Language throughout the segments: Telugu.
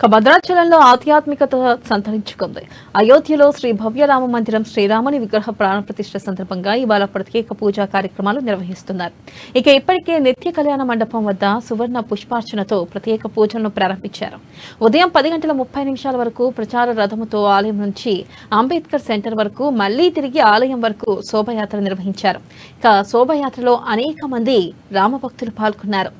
భద్రాచలంలో ఆధ్యాత్మికత సంతరించుకుంది. అయోధ్యలో శ్రీ భవ్య రామ మందిరం శ్రీరాముని విగ్రహ ప్రాణప్రతిష్ఠ సందర్భంగా ఇవాళ ప్రత్యేక పూజా కార్యక్రమాలు నిర్వహిస్తున్నారు. ఇప్పటికే నిత్య కళ్యాణ మండపం వద్ద సువర్ణ పుష్పార్చనతో ప్రత్యేక పూజలను ప్రారంభించారు. ఉదయం 10:30 వరకు ప్రచార రథముతో ఆలయం నుంచి అంబేద్కర్ సెంటర్ వరకు మళ్లీ తిరిగి ఆలయం వరకు శోభయాత్ర నిర్వహించారు. శోభయాత్రలో అనేక మంది రామభక్తులు పాల్గొన్నారు.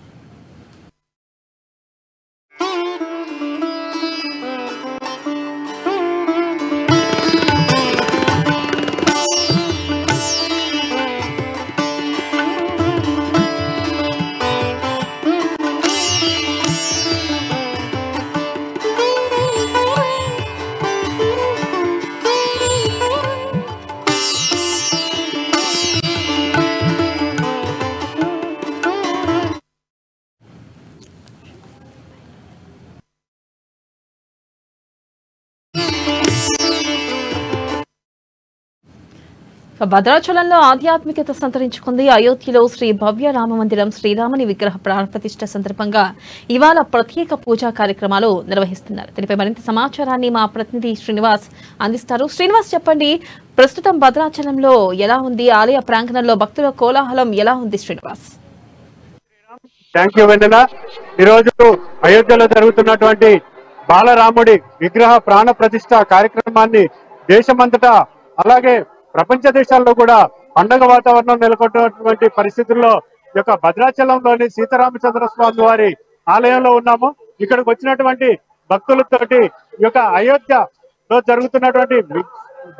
భద్రాచలంలో ఆధ్యాత్మికత సంతరించుకుంది. అయోధ్యలో శ్రీ భవ్య రామ మందిరం శ్రీరాముని విగ్రహ ప్రాణప్రతిష్ఠ సందర్భంగా ఇవాళ ప్రత్యేక పూజా కార్యక్రమాలు నిర్వహిస్తున్నారు. దీనిపై మరింత సమాచారాన్ని మా ప్రతినిధి శ్రీనివాస్ అందిస్తారు. శ్రీనివాస్, చెప్పండి, ప్రస్తుతం భద్రాచలంలో ఎలా ఉంది? ఆలయ ప్రాంగణంలో భక్తుల కోలాహలం ఎలా ఉంది? శ్రీనివాస్. థ్యాంక్ యూ వెన్నెల. ఈరోజు అయోధ్యలో జరుగుతున్నటువంటి బాలరాముడి విగ్రహ ప్రాణ ప్రతిష్ఠ కార్యక్రమాన్ని దేశమంతటా అలాగే ప్రపంచ దేశాల్లో కూడా పండగ వాతావరణం నెలకొన్నటువంటి పరిస్థితుల్లో ఈ యొక్క భద్రాచలంలోని సీతారామచంద్ర స్వామి వారి ఆలయంలో ఉన్నాము. ఇక్కడికి వచ్చినటువంటి భక్తులతోటి ఈ యొక్క అయోధ్యలో జరుగుతున్నటువంటి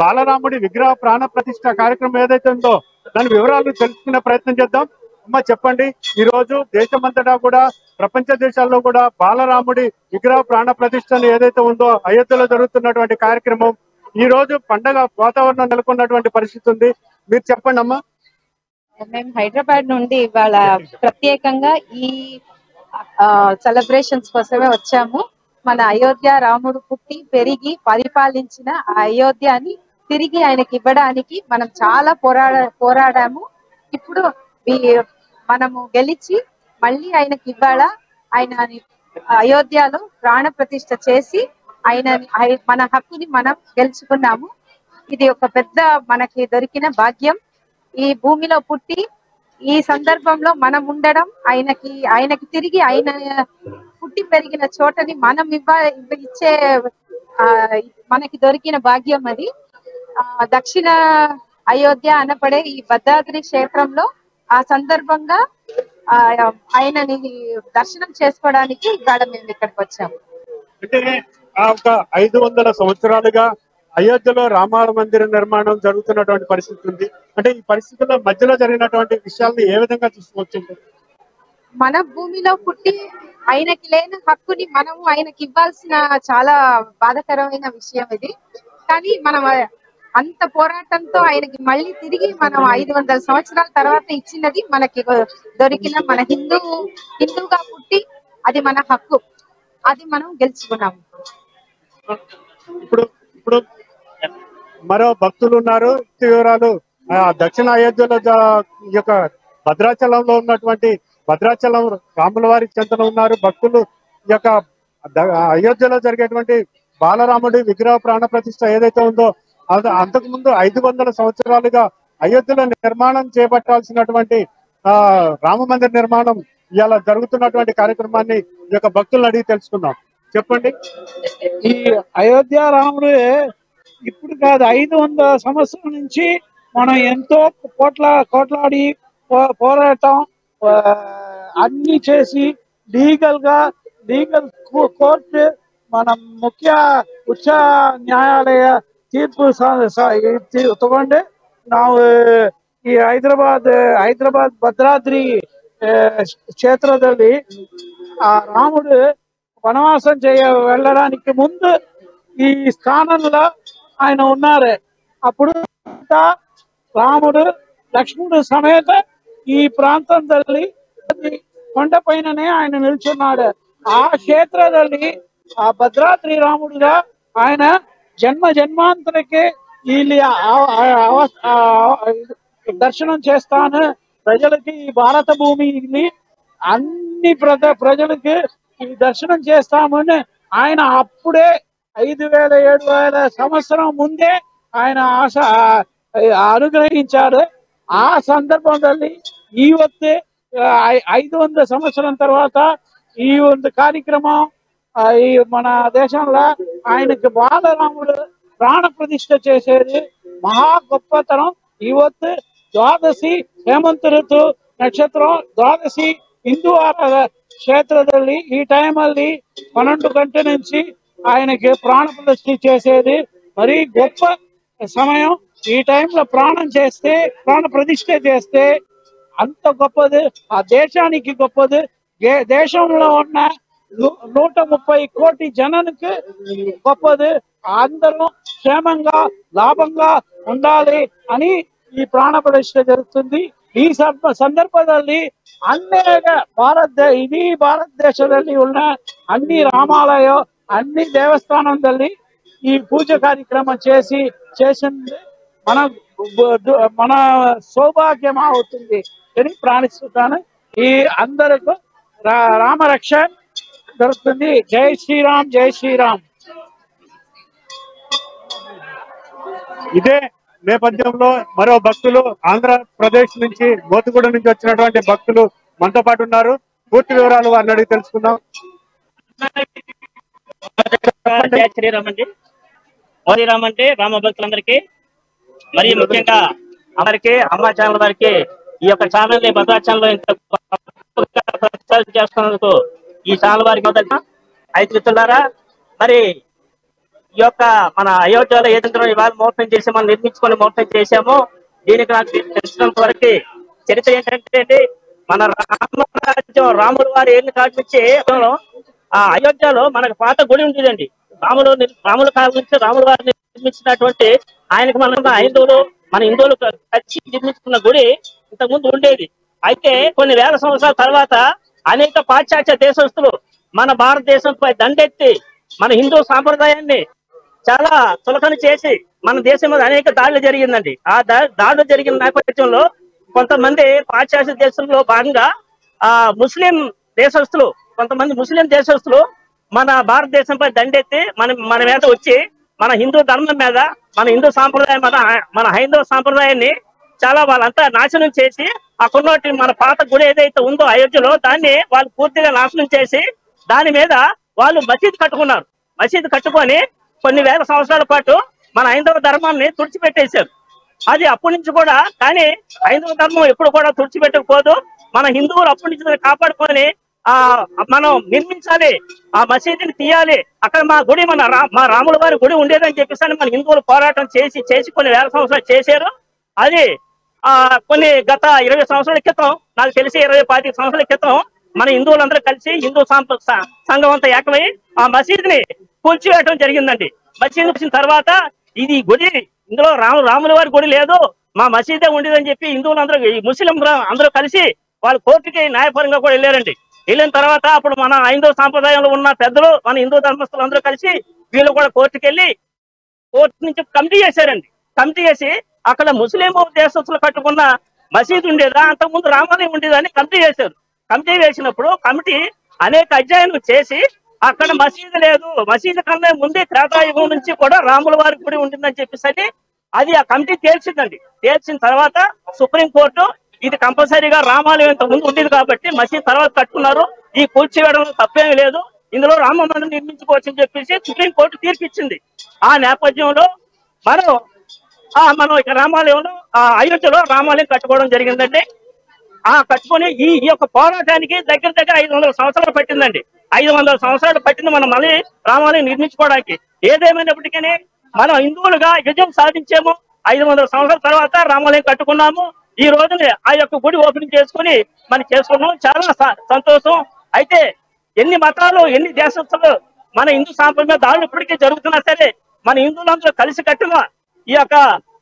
బాలరాముడి విగ్రహ ప్రాణ ప్రతిష్ఠ కార్యక్రమం ఏదైతే ఉందో దాని వివరాలు తెలుసుకునే ప్రయత్నం చేద్దాం. అమ్మ, చెప్పండి, ఈ రోజు దేశమంతటా కూడా ప్రపంచ దేశాల్లో కూడా బాలరాముడి విగ్రహ ప్రాణ ప్రతిష్టను ఏదైతే ఉందో అయోధ్యలో జరుగుతున్నటువంటి కార్యక్రమం ఈ రోజు పండగ వాతావరణం నెలకొన్నటువంటి పరిస్థితి ఉంది. మీరు చెప్పండి అమ్మా. మేము హైదరాబాద్ నుండి ఇవాళ ప్రత్యేకంగా ఈ సెలబ్రేషన్స్ కోసమే వచ్చాము. మన అయోధ్య రాముడు పుట్టి పెరిగి పరిపాలించిన ఆ అయోధ్యని తిరిగి ఆయనకి ఇవ్వడానికి మనం చాలా పోరాడాము. ఇప్పుడు మనము గెలిచి మళ్ళీ ఆయనకి ఇవ్వాల ఆయన అయోధ్యలో ప్రాణ ప్రతిష్ఠ చేసి మన హక్కుని మనం గెలుచుకున్నాము. ఇది ఒక పెద్ద మనకి దొరికిన భాగ్యం. ఈ భూమిలో పుట్టి ఈ సందర్భంలో మనం ఉండడం, ఆయనకి తిరిగి ఆయన పుట్టి పెరిగిన చోటని మనం ఇచ్చే మనకి దొరికిన భాగ్యం అది. దక్షిణ అయోధ్య అనపడే ఈ భద్రాద్రి క్షేత్రంలో ఆ సందర్భంగా ఆయనని దర్శనం చేసుకోవడానికి ఇక్కడ మేము ఇక్కడికి వచ్చాము. అంటే ఒక 500 సంవత్సరాలుగా అయోధ్యలో రామాల మందిర నిర్మాణం జరుగుతున్నటువంటి పరిస్థితి ఉంది. అంటే ఈ పరిస్థితుల్లో మధ్యలో జరిగినటువంటి విషయాలను ఏ విధంగా తీసుకొచ్చింది? మన భూమిలో పుట్టి ఆయనకి లేని హక్కుని మనము ఆయనకి ఇవ్వాల్సిన చాలా బాధాకరమైన విషయం ఇది. కానీ మనం అంత పోరాటంతో ఆయనకి మళ్ళీ తిరిగి మనం 500 సంవత్సరాల తర్వాత ఇచ్చినది మనకి దొరికిన మన హిందూగా పుట్టి అది మన హక్కు, అది మనం గెలుచుకున్నాము. ఇప్పుడు మరో భక్తులు ఉన్నారు. వివరాలు దక్షిణ అయోధ్యలో ఈ యొక్క భద్రాచలంలో ఉన్నటువంటి భద్రాచలం రాముల వారి చెంతన ఉన్నారు భక్తులు. ఈ యొక్క అయోధ్యలో జరిగేటువంటి బాలరాముడి విగ్రహ ప్రాణ ప్రతిష్ఠ ఏదైతే ఉందో అంతకు ముందు 500 సంవత్సరాలుగా అయోధ్యలో నిర్మాణం చేపట్టాల్సినటువంటి రామ మందిర నిర్మాణం ఇవాళ జరుగుతున్నటువంటి కార్యక్రమాన్ని ఈ యొక్క భక్తులను అడిగి తెలుసుకుందాం. చెప్పండి. ఈ అయోధ్య రాముడు ఇప్పుడు కాదు, 500 సంవత్సరం నుంచి మనం ఎంతో కోట్లాడి పోరాటం అన్ని చేసి లీగల్ కోర్టు మన ఉಚ್ಚ న్యాయాలయ ತೀರ್ಪು ತಗೊಂಡು ನಾವು ಈ ಹೈದರಾಬಾದ್ ಭದ್ರಾದ್ರಿ క్షేత్రದಲ್ಲಿ ఆ రాముడు వనవాసం వెళ్ళడానికి ముందు ఈ స్థానంలో ఆయన ఉన్నారు. అప్పుడు రాముడు లక్ష్మణుడు సమేత ఈ ప్రాంతంದಲ್ಲಿ కొండ పైననే ఆయన నిల్చున్నాడు. ఆ క్షేత్రದಲ್ಲಿ ఆ భద్రాద్రి రాముడుగా ఆయన జన్మాంతరకే ಇಲ್ಲಿ దర్శనం చేస్తాను. ప్రజలకి ఈ భారత భూమిని అన్ని ప్రజలకి ఈ దర్శనం చేస్తామని ఆయన అప్పుడే 5700 సంవత్సరం ముందే ఆయన ಅನುಗ್ರಹಿಂಚಾರು. ಆ ಸಂದರ್ಭದಲ್ಲಿ ಇವತ್ತು 500 సంవత్సరం తర్వాత ఈ ಒಂದು కార్యక్రమ ఈ మన దేశంలో ఆయనకి బాలరాముడు ప్రాణ ప్రతిష్ఠ చేసేది మహా గొప్పతనం. ಇವತ್ತು ದ್ವಾದಶಿ ಹೇಮಂತ ಋತು ನಕ್ಷತ್ರ ದ್ವಾದಶಿ ಹಿಂದೂ క్షేత్రದಲ್ಲಿ ఈ టైంಲ್ಲಿ 12 గంటల నుంచి ఆయనకి ప్రాణ ప్రతిష్ఠ చేసేది మరి గొప్ప సమయం. ఈ టైంలో ప్రాణ ప్రతిష్ఠ చేస్తే అంత గొప్పది, ఆ దేశానికి గొప్పది. దేశంలో ఉన్న 130 కోటి జనానికి గొప్పది. అందరూ క్షేమంగా లాభంగా ఉండాలి అని ఈ ప్రాణ ప్రతిష్ఠ జరుగుతుంది. ఈ సందర్భದಲ್ಲಿ ಅನೇಕ ಇಡೀ ಭಾರತದೇಶದಲ್ಲಿ ಉಳ್ಳ ಅన్ని ರಾಮಾಲಯ అన్ని దేవస్థానంದಲ್ಲಿ ఈ పూజ కార్యక్రమం చేసింది మన సౌభాగ్యం అవుతుంది అని ప్రార్థిస్తున్నాను. ఈ అందరికీ రామరక్ష దొరుకుతుంది. జై శ్రీరామ్, జై శ్రీరామ్. ఇదే నేపథ్యంలో మరో భక్తులు ఆంధ్రప్రదేశ్ నుంచి మోతుగూడ నుంచి వచ్చినటువంటి భక్తులు మనతో పాటు ఉన్నారు. పూర్తి వివరాలు వారిని అడిగి తెలుసుకుందాం. జై శ్రీరామ్ అండి. శ్రీరామ్ అంటే రామ భక్తులందరికీ, మరి ముఖ్యంగా అందరికీ అమ్మ ఛానల్ వారికి ఈ యొక్క ఛానల్ ని భద్రాచలంలో ఇంత చేస్తున్నందుకు ఈ ఛానల్ వారికి ఐదులారా, మరి ఈ యొక్క మన అయోధ్యలో ఏదంటే ఇవాళ ముహూర్తం చేసి మనం నిర్మించుకొని ముహూర్తం చేశాము. దీనికి నాకు తెలిసినంత వరకు చరిత్ర ఏంటంటే మన రామరాజ్యం రాముల వారి ఏళ్ళ కాటి నుంచి ఆ అయోధ్యలో మనకు పాత గుడి ఉండేదండి. రాముల కాలం నుంచి రాముల వారిని నిర్మించినటువంటి ఆయనకు మన హిందువులు కలిసి నిర్మించుకున్న గుడి ఇంతకుముందు ఉండేది. అయితే కొన్ని వేల సంవత్సరాల తర్వాత అనేక పాశ్చాత్య దేశస్తులు మన భారతదేశంపై దండెత్తి మన హిందూ సాంప్రదాయాన్ని చాలా చులకన చేసి మన దేశం మీద అనేక దాడులు జరిగిందండి. ఆ దాడులు జరిగిన నేపథ్యంలో కొంతమంది పాశ్చాత్య దేశంలో భాగంగా ముస్లిం దేశస్తులు మన భారతదేశంపై దండెత్తి మన మీద వచ్చి మన హిందూ ధర్మం మీద, మన హిందూ సాంప్రదాయం మీద, మన హైందవ సాంప్రదాయాన్ని చాలా వాళ్ళంతా నాశనం చేసి అక్కడున్నటి మన పాత గుడి ఏదైతే ఉందో అయోధ్యలో దాన్ని వాళ్ళు పూర్తిగా నాశనం చేసి దాని మీద వాళ్ళు మసీదు కట్టుకున్నారు. మసీదు కట్టుకొని కొన్ని వేల సంవత్సరాల పాటు మన హైందవ ధర్మాన్ని తుడిచిపెట్టేశారు. అది అప్పటి నుంచి కూడా, కానీ హైందవ ధర్మం ఎప్పుడు కూడా తుడిచిపెట్టకపోదు. మన హిందువులు అప్పటి నుంచి కాపాడుకొని మనం నిర్మించాలి, ఆ మసీదుని తీయాలి, అక్కడ మా గుడి మా రాముల వారి గుడి ఉండేదని చెప్పేసి మన హిందువులు పోరాటం చేసి కొన్ని వేల సంవత్సరాలు చేశారు. అది కొన్ని గత 20 సంవత్సరాల క్రితం, నాకు తెలిసి 20-25 సంవత్సరాల క్రితం మన హిందువులందరూ కలిసి హిందూ సంఘం అంతా ఏకమై ఆ మసీదుని కూల్చివేయడం జరిగిందండి. మసీదు వచ్చిన తర్వాత ఇది గుడి, ఇందులో రాముల వారి గుడి లేదు, మా మసీదే ఉండేదని చెప్పి హిందువులందరూ ముస్లిం అందరూ కలిసి వాళ్ళు కోర్టుకి న్యాయపరంగా కూడా వెళ్ళారండి. వెళ్ళిన తర్వాత అప్పుడు మన హైందవ సాంప్రదాయంలో ఉన్న పెద్దలు, మన హిందూ ధర్మస్తులు అందరూ కలిసి వీళ్ళు కూడా కోర్టుకి వెళ్ళి కోర్టు నుంచి కమిటీ చేశారండి. కమిటీ చేసి అక్కడ ముస్లిం దేశస్తులు కట్టుకున్న మసీదు ఉండేదా, అంతకుముందు రామాలయం ఉండేదని కమిటీ చేశారు. కమిటీ వేసినప్పుడు కమిటీ అనేక అధ్యయనం చేసి అక్కడ మసీదు లేదు, మసీదు కన్నా ముందే త్రేతాయుగం నుంచి కూడా రాముల వారి గుడి ఉంటుందని చెప్పేసి అది ఆ కమిటీ తేల్చిందండి. తేల్చిన తర్వాత సుప్రీంకోర్టు ఇది కంపల్సరీగా రామాలయం ఇంత ముందు ఉండేది కాబట్టి మసీదు తర్వాత కట్టుకున్నారు, ఈ కూల్చివేయడంలో తప్పేమీ లేదు, ఇందులో రామ మందిరం నిర్మించుకోవచ్చు అని చెప్పేసి సుప్రీంకోర్టు తీర్పు ఇచ్చింది. ఆ నేపథ్యంలో మనం ఇక రామాలయంలో అయోధ్యలో రామాలయం కట్టుకోవడం జరిగిందండి. కట్టుకొని ఈ యొక్క పోరాటానికి దగ్గర 500 సంవత్సరాలు పట్టిందండి. 500 సంవత్సరాలు పట్టింది మనం మళ్ళీ రామాలయం నిర్మించుకోవడానికి. ఏదేమైనప్పటికీ మనం హిందువులుగా విజయం సాధించాము. 500 సంవత్సరాల తర్వాత రామాలయం కట్టుకున్నాము. ఈ రోజుని ఆ యొక్క గుడి ఓపెనింగ్ చేసుకుని మనం చేసుకున్నాం. చాలా సంతోషం. అయితే ఎన్ని మతాలు, ఎన్ని దేశస్తులు మన హిందూ సాంప్రదాయ దాడులు ఇప్పటికీ జరుగుతున్నా సరే మన హిందువులందరూ కలిసి కట్టుగా ఈ యొక్క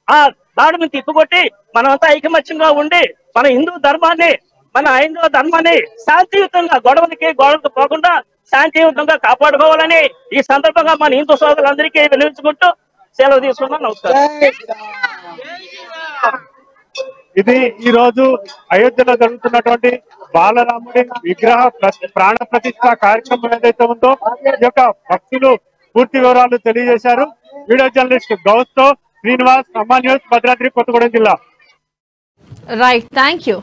ఆ దాడుని తిప్పుకొట్టి మనమంతా ఐకమత్యంగా ఉండి మన హిందూ ధర్మాన్ని, మన హైందవ ధర్మాన్ని శాంతియుతంగా గొడవలకు పోకుండా శాంతియుతంగా కాపాడుకోవాలని ఈ సందర్భంగా మన హిందూ సోదరులందరికీ వినియోగించుకుంటూ సెలవు తీసుకున్నాను. నమస్కారం. ఇది ఈ రోజు అయోధ్యలో జరుగుతున్నటువంటి బాలరాముడి విగ్రహ ప్రాణ ప్రతిష్ఠ కార్యక్రమం ఏదైతే ఉందో ఈ యొక్క భక్తులు పూర్తి వివరాలు తెలియజేశారు. వీడియో జర్నలిస్ట్ గౌస్ తో శ్రీనివాస్, అమ్మా న్యూస్, భద్రాద్రి కొత్తగూడెం జిల్లా. Right, thank you.